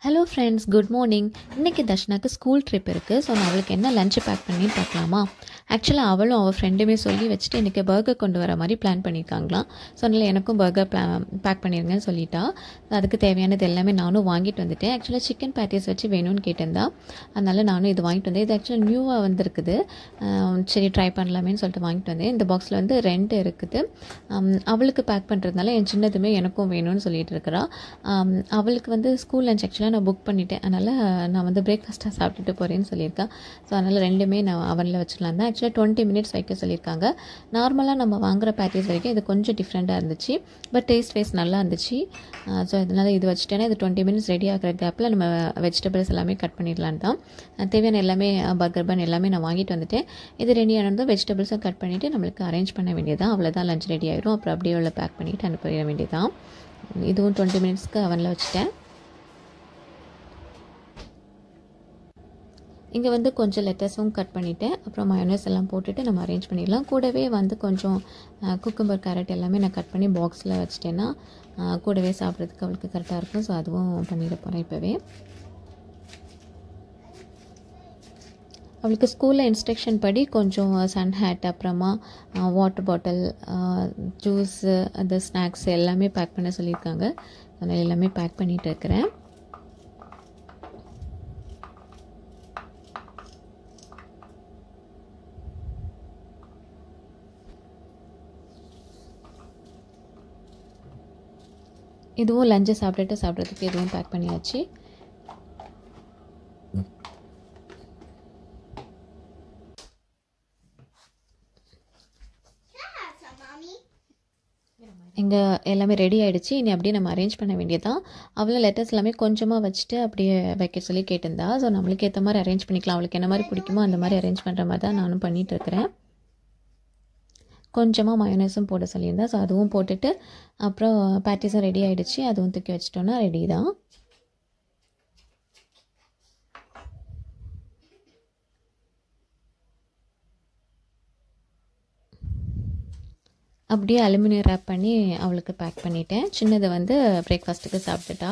Hello friends, good morning. இன்றைக்கி தர்ஷனாக்கு school trip இருக்குது. So நான் அவளுக்கு என்ன லஞ்சு பேக் பண்ணி பார்க்கலாமா? ஆக்சுவலாக அவளும் அவள் ஃப்ரெண்டுமே சொல்லி வச்சுட்டு இன்றைக்கி பர்கர் கொண்டு வர மாதிரி பிளான் பண்ணியிருக்காங்களாம். ஸோ அதனால் எனக்கும் பர்கர் பேக் பண்ணிடுங்கன்னு சொல்லிட்டா. அதுக்கு தேவையானது எல்லாமே நானும் வாங்கிட்டு வந்துட்டேன். ஆக்சுவலாக சிக்கன் பேட்டிஸ் வச்சு வேணும்னு கேட்டிருந்தா. அதனால் நானும் இது வாங்கிட்டு வந்தேன். இது ஆக்சுவலாக நியூவாக வந்துருக்குது. சரி ட்ரை பண்ணலாமேன்னு சொல்லிட்டு வாங்கிட்டு வந்தேன். இந்த பாக்ஸில் வந்து 2 இருக்குது. அவளுக்கு பேக் பண்ணுறதுனால என் சின்னதுமே எனக்கும் வேணும்னு சொல்லிட்டு இருக்கிறா. அவளுக்கு வந்து ஸ்கூல் லஞ்ச் ஆக்சுவலாக நான் புக் பண்ணிட்டேன். அதனால் நான் வந்து பிரேக்ஃபாஸ்ட்டாக சாப்பிட்டுட்டு போகிறேன்னு சொல்லியிருக்கேன். ஸோ அதனால் ரெண்டுமே நான் அவனில் வச்சுக்கலாம் தான். ஆக்சுவலாக 20 மினிட்ஸ் வைக்க சொல்லியிருக்காங்க. நார்மலாக நம்ம வாங்குகிற பேக்கேஜ் வரைக்கும் இது கொஞ்சம் டிஃப்ரெண்ட்டாக இருந்துச்சு. பட் டேஸ்ட் வைஸ் நல்லா இருந்துச்சு. ஸோ அதனால் இது வச்சுட்டேன்னா இது 20 மினிட்ஸ் ரெடி ஆகிற கேப்பில் நம்ம வெஜிடபிள்ஸ் எல்லாமே கட் பண்ணிடலான் தான். தேவையான எல்லாமே பர்கர் பன் எல்லாமே நான் வாங்கிட்டு வந்துட்டேன். இது ரெடி ஆனதும் வெஜிடபிள்ஸும் கட் பண்ணிவிட்டு நம்மளுக்கு அரேஞ்ச் பண்ண வேண்டியதான். அவ்வளோதான், லஞ்ச் ரெடி ஆகிடும். அப்புறம் அப்படியே உள்ள பேக் பண்ணிவிட்டு அனுப்பிட வேண்டியதான். இதுவும் 20 மினிட்ஸ்க்கு அவனில் வச்சுட்டேன். இங்கே வந்து கொஞ்சம் லெட்டஸும் கட் பண்ணிவிட்டேன். அப்புறம் மயோனஸ் எல்லாம் போட்டுட்டு நம்ம அரேஞ்ச் பண்ணிடலாம். கூடவே வந்து கொஞ்சம் குக்கும்பர், கேரட் எல்லாமே நான் கட் பண்ணி பாக்ஸில் வச்சுட்டேன்னா கூடவே சாப்பிட்றதுக்கு அவளுக்கு கரெக்டாக இருக்கும். ஸோ அதுவும் பண்ணிட போகிறேன் இப்போவே. அவளுக்கு ஸ்கூலில் இன்ஸ்ட்ரக்ஷன் படி கொஞ்சம் சன் ஹேட், அப்புறமா வாட்டர் பாட்டில், ஜூஸு, அந்த ஸ்நாக்ஸ் எல்லாமே பேக் பண்ண சொல்லியிருக்காங்க. அதனால் எல்லாமே பேக் பண்ணிகிட்டு இருக்கிறேன். இதுவும் லஞ்சை சாப்பிட்றதுக்கு இதுவும் பேக் பண்ணியாச்சு. இங்கே எல்லாமே ரெடி ஆகிடுச்சு. இனி அப்படியே நம்ம அரேஞ்ச் பண்ண வேண்டியதான். அவ்வளோ லெட்டர்ஸ் எல்லாமே கொஞ்சமாக வச்சுட்டு அப்படியே வைக்க சொல்லி கேட்டிருந்தா. ஸோ நம்மளுக்கு ஏற்ற மாதிரி அரேஞ்ச் பண்ணிக்கலாம். அவளுக்கு என்ன மாதிரி பிடிக்குமோ அந்த மாதிரி அரேஞ்ச் பண்ணுற மாதிரி தான் நானும் பண்ணிகிட்ருக்கிறேன். கொஞ்சமாக மயோனஸும் போட சொல்லியிருந்தேன். ஸோ அதுவும் போட்டுட்டு அப்புறம் பேட்டிஸும் ரெடி ஆகிடுச்சு. அதுவும் தூக்கி வச்சிட்டோன்னா ரெடி தான். அப்படியே அலுமினியம் ரேப் பண்ணி அவளுக்கு பேக் பண்ணிட்டேன். சின்னது வந்து பிரேக்ஃபாஸ்ட்டுக்கு சாப்பிட்டுட்டா.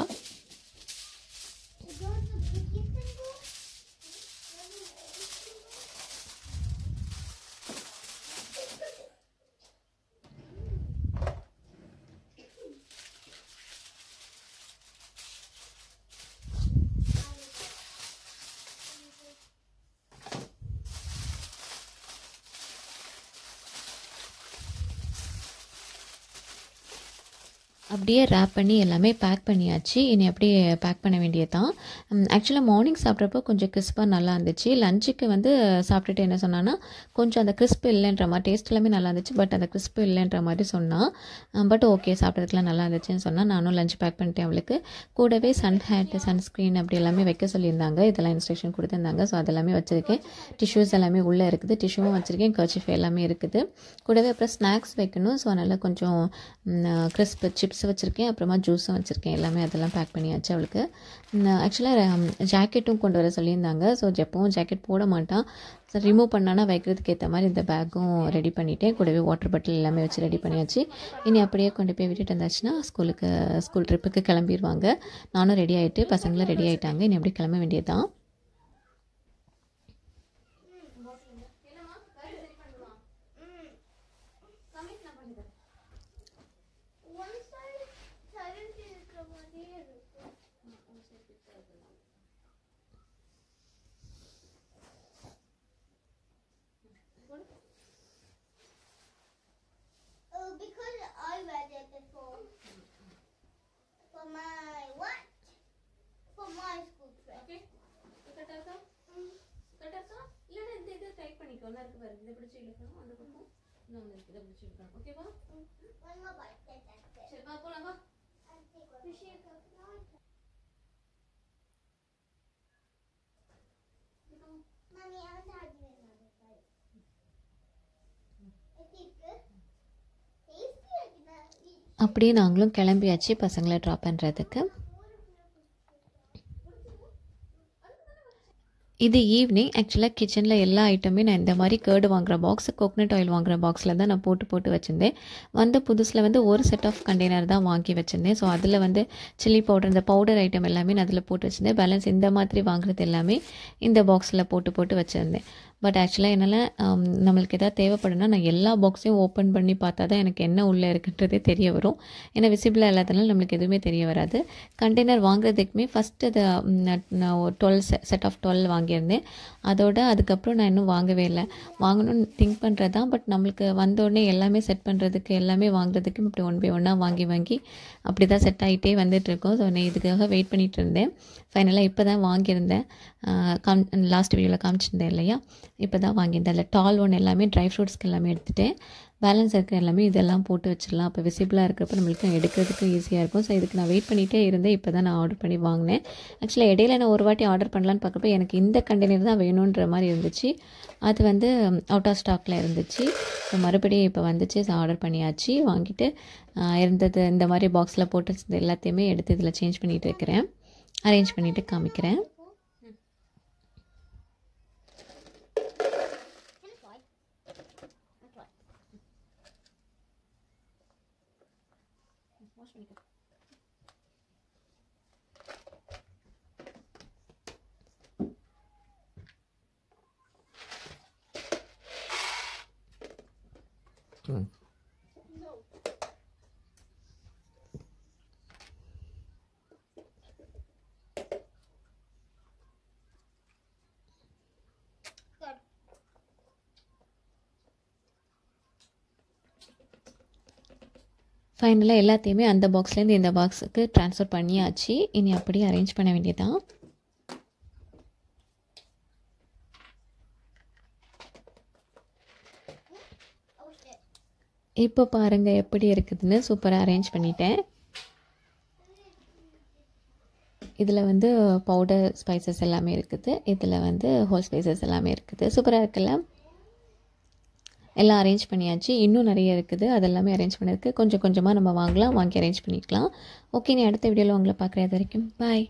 அப்படியே ரேப் பண்ணி எல்லாமே பேக் பண்ணியாச்சு. இனி அப்படியே பேக் பண்ண வேண்டியது தான். ஆக்சுவலாக மார்னிங் சாப்பிட்றப்போ கொஞ்சம் கிறிஸ்பாக நல்லா இருந்துச்சு. லஞ்சுக்கு வந்து சாப்பிட்டுட்டு என்ன சொன்னான்னா கொஞ்சம் அந்த கிறிஸ்பு இல்லைன்ற மாதிரி, டேஸ்ட் எல்லாமே நல்லா இருந்துச்சு. பட் அந்த கிறிஸ்பு இல்லைன்ற மாதிரி சொன்னான். பட் ஓகே, சாப்பிட்றதுக்குலாம் நல்லா இருந்துச்சுன்னு சொன்னால் நானும் லஞ்ச் பேக் பண்ணிட்டேன். அவளுக்கு கூடவே சன் ஹேட், சன்ஸ்க்ரீன் அப்படி எல்லாமே வைக்க சொல்லியிருந்தாங்க. இதெல்லாம் இன்ஸ்ட்ரக்ஷன் கொடுத்துருந்தாங்க. ஸோ அதெல்லாமே வச்சுருக்கேன். டிஷ்யூஸ் எல்லாமே உள்ளே இருக்குது. டிஷ்யூவும் வச்சுருக்கேன். கர்ச்சீஃப் எல்லாமே இருக்குது. கூடவே அப்புறம் ஸ்நாக்ஸ் வைக்கணும். ஸோ அதனால் கொஞ்சம் கிறிஸ்பு சிப்ஸ் வச்சுருக்கேன். அப்புறமா ஜூஸும் வச்சுருக்கேன். எல்லாமே அதெல்லாம் பேக் பண்ணியாச்சு. அவளுக்கு ஆக்சுவலாக ஜாக்கெட்டும் கொண்டு வர சொல்லியிருந்தாங்க. ஸோ எப்பவும் ஜாக்கெட் போட மாட்டான். ஸோ ரிமூவ் பண்ணானா வைக்கிறதுக்கு ஏற்ற மாதிரி இந்த பேக்கும் ரெடி பண்ணிவிட்டேன். கூடவே வாட்டர் பாட்டில் எல்லாமே வச்சு ரெடி பண்ணியாச்சு. இனி அப்படியே கொண்டு போய் விட்டுட்டு வந்தாச்சுன்னா ஸ்கூல் ட்ரிப்புக்கு கிளம்பிடுவாங்க. நானும் ரெடி ஆகிட்டு, பசங்களும் ரெடி ஆகிட்டாங்க. இனி அப்படியே கிளம்ப வேண்டியது தான். Because I read it before. For my what? For my school trip. Okay. கட்டா இல்லைன்னா இது டைப் பண்ணிக்கோ. ஒன்றா இருக்கு பாருங்க. இதை பிடிச்சி இழுக்கணும். அந்த பக்கம் இன்னொன்று இருக்குது. இதை பிடிச்சி இழுக்கணும். ஓகேவா? One more bite. That's it. சரி, வா போகலாம். வா. Mommy, I want to have you another bite. Is it good? Tasty or can I eat? அப்படியே நாங்களும் கிளம்பியாச்சு பசங்களை ட்ராப் பண்ணுறதுக்கு. இது ஈவினிங் ஆக்சுவலாக கிச்சனில் எல்லா ஐட்டமே நான் இந்த மாதிரி கேர்டு வாங்குகிற பாக்ஸ், கோகனட் ஆயில் வாங்குகிற பாக்ஸில் தான் நான் போட்டு வச்சுருந்தேன். வந்த புதுசில் வந்து ஒரு செட் ஆஃப் கண்டெய்னர் தான் வாங்கி வச்சுருந்தேன். ஸோ அதில் வந்து சில்லி பவுடர், இந்த பவுடர் ஐட்டம் எல்லாமே நான் அதில் போட்டு வச்சுருந்தேன். பேலன்ஸ் இந்த மாதிரி வாங்குறது எல்லாமே இந்த பாக்ஸில் போட்டு வச்சுருந்தேன். பட் ஆக்சுவலாக என்னால் நம்மளுக்கு எதாவது தேவைப்படுனா நான் எல்லா பாக்ஸையும் ஓப்பன் பண்ணி பார்த்தா தான் எனக்கு என்ன உள்ளே இருக்குன்றதே தெரிய வரும். ஏன்னா விசிபிளாக இல்லாதனால நம்மளுக்கு எதுவுமே தெரிய வராது. கண்டெய்னர் வாங்குறதுக்குமே ஃபஸ்ட்டு அதை நான் ஒரு 12 செட் ஆஃப் 12 வாங்கியிருந்தேன். அதுக்கப்புறம் நான் இன்னும் வாங்கவே இல்லை. வாங்கணும்னு திங்க் பண்ணுறது தான். பட் நம்மளுக்கு வந்தோடனே எல்லாமே செட் பண்ணுறதுக்கு, எல்லாமே வாங்குறதுக்கு இப்படி ஒன் பை ஒன்னாக வாங்கி அப்படி தான் செட் ஆகிட்டே வந்துட்டுருக்கோம். ஸோ நான் இதுக்காக வெயிட் பண்ணிகிட்டு இருந்தேன். ஃபைனலாக இப்போ தான் வாங்கியிருந்தேன். லாஸ்ட் வீடியோவில் காமிச்சிருந்தேன் இல்லையா, இப்போ தான் வாங்கியிருந்தேன். அதில் டால் ஒன் எல்லாமே ட்ரை ஃப்ரூட்ஸ்க்கு எல்லாமே எடுத்துகிட்டேன். பேலன்ஸ் இருக்கிற எல்லாமே இதெல்லாம் போட்டு வச்சிடலாம். அப்போ விசிபிளாக இருக்கிறப்ப நம்மளுக்கு எடுக்கிறதுக்கு ஈஸியாக இருக்கும். ஸோ இதுக்கு நான் வெயிட் பண்ணிகிட்டே இருந்தேன். இப்போ தான் நான் ஆர்டர் பண்ணி வாங்கினேன். ஆக்சுவலாக இடையில நான் ஒரு வாட்டி ஆர்டர் பண்ணலான்னு பார்க்குறப்ப எனக்கு இந்த கண்டெய்னர் தான் வேணுன்ற மாதிரி இருந்துச்சு. அது வந்து அவுட் ஆஃப் ஸ்டாக்கில் இருந்துச்சு. ஸோ மறுபடியும் இப்போ வந்துச்சு. ஸோ ஆர்டர் பண்ணியாச்சு. வாங்கிட்டு இருந்தது இந்த மாதிரி பாக்ஸில் போட்டு வச்சது எல்லாத்தையுமே எடுத்து இதில் சேஞ்ச் பண்ணிகிட்டு இருக்கிறேன். அரேஞ்ச் பண்ணிவிட்டு காமிக்கிறேன். ஃபைனலாக எல்லாத்தையுமே அந்த பாக்ஸ்லேருந்து இந்த பாக்ஸுக்கு ட்ரான்ஸ்ஃபர் பண்ணியாச்சு. இனி அப்படியே அரேஞ்ச் பண்ண வேண்டியதான். இப்போ பாருங்கள் எப்படி இருக்குதுன்னு. சூப்பராக அரேஞ்ச் பண்ணிட்டேன். இதில் வந்து பவுடர் ஸ்பைசஸ் எல்லாமே இருக்குது. இதில் வந்து ஹோல் ஸ்பைசஸ் எல்லாமே இருக்குது. சூப்பராக இருக்குல்ல? எல்லாம் அரேஞ்ச் பண்ணியாச்சு. இன்னும் நிறைய இருக்குது. அதெல்லாமே அரேஞ்ச் பண்ணியிருக்கு. கொஞ்சம் கொஞ்சமாக நம்ம வாங்கி அரேஞ்ச் பண்ணிக்கலாம். ஓகே, நீ அடுத்த வீடியோவில் உங்களை பார்க்குறேன். அது வரைக்கும் பாய்.